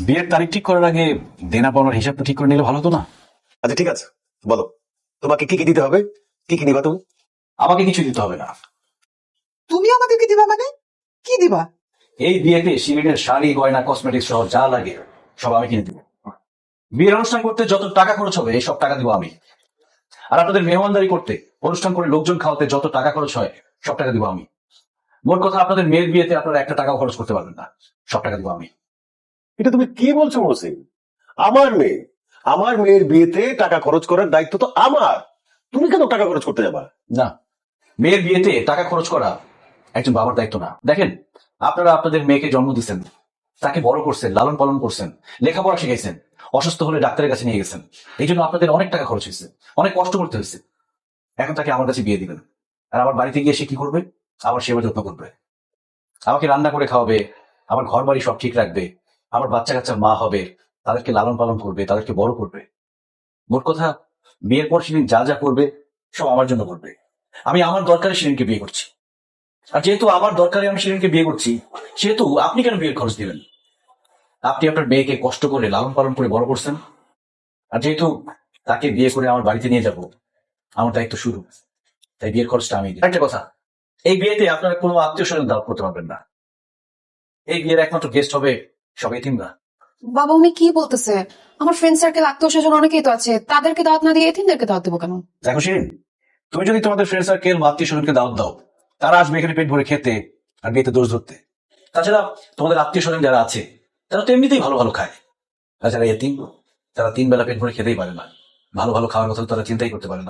বিয়ের তারিখ ঠিক করার আগে দেনা পাওনার হিসাবটা ঠিক করে নিলে ভালো হতো না? আচ্ছা ঠিক আছে, বলো তোমাকে কি কি দিতে হবে, কি কি নিবা তুমি? আমাকে কিছু দিতে হবে না। তুমি আমাদেরকে দিবা মানে? কি দিবা? এই বিয়েতে শিরিনের শাড়ি গয়না কসমেটিক্স সহ যা লাগে সব আমি কিনে দিব। বিয়ের অনুষ্ঠান করতে যত টাকা খরচ হবে এই সব টাকা দিব আমি। আর আপনাদের মেহমানদারি করতে, অনুষ্ঠান করে লোকজন খাওয়াতে যত টাকা খরচ হয় সব টাকা দিব আমি। মোট কথা আপনাদের মেয়ের বিয়েতে আপনারা একটা টাকাও খরচ করতে পারবেন না, সব টাকা দিব আমি। এটা তুমি কি বলছো মহসিন? আমার মেয়ের বিয়েতে টাকা খরচ করার দায়িত্ব তো আমার। তুমি কেন টাকা খরচ করতে যাবা? না, মেয়ের বিয়েতে টাকা খরচ করা একজন বাবার দায়িত্ব না। দেখেন, আপনারা আপনাদের মেয়েকে জন্ম দিচ্ছেন, তাকে বড় করছেন, লালন পালন করছেন, লেখাপড়া শিখাইছেন, অসুস্থ হলে ডাক্তারের কাছে নিয়ে গেছেন। এই জন্য আপনাদের অনেক টাকা খরচ হয়েছে, অনেক কষ্ট করতে হয়েছে। এখন তাকে আমার কাছে বিয়ে দিবেন, আর আমার বাড়িতে গিয়ে সে কি করবে? আমার সেবা যত্ন করবে, আমাকে রান্না করে খাওয়াবে, আমার ঘর বাড়ি সব ঠিক রাখবে, আমার বাচ্চা কাচ্চার মা হবে, তাদেরকে লালন পালন করবে, তাদেরকে বড় করবে। মোট কথা, বিয়ের পর সেদিন যা যা করবে সব আমার জন্য করবে। আমি আমার দরকারে সেদিনকে বিয়ে করছি। আর যেহেতু আমার দরকারে আমি সেদিনকে বিয়ে করছি, সেহেতু আপনি কেন বিয়ের খরচ দিবেন? আপনি আপনার মেয়েকে কষ্ট করে লালন পালন করে বড় করছেন, আর যেহেতু তাকে বিয়ে করে আমার বাড়িতে নিয়ে যাব, আমার দায়িত্ব শুরু, তাই বিয়ের খরচটা আমি দিই। একটা কথা, এই বিয়েতে আপনারা কোনো আত্মীয় স্বজন দাওয়াত করতে পারবেন না। এই বিয়ের একমাত্র গেস্ট হবে সব এতিমরা। বাবা উনি কি বলতেছে? আমার ফ্রেন্ড সার্কেল আত্মীয় স্বজন অনেকেই তো আছে, তাদেরকে দাওয়াত না দিয়ে এতিমদেরকে দাওয়াত দেবো কেন? দেখো শিরিন, তুমি যদি তোমাদের ফ্রেন্ড সার্কেল বা আত্মীয় স্বজনকে দাওয়াত দাও, তারা আসবে এখানে পেট ভরে খেতে আর বিয়েতে দোষ ধরতে। তাছাড়া তোমাদের আত্মীয় স্বজন যারা আছে তারা তো এমনিতেই ভালো ভালো খায়। আর যারা এতিম, তারা 3 বেলা পেট ভরে খেতেই পারে না, ভালো ভালো খাওয়ার কথা তো তারা চিন্তাই করতে পারে না।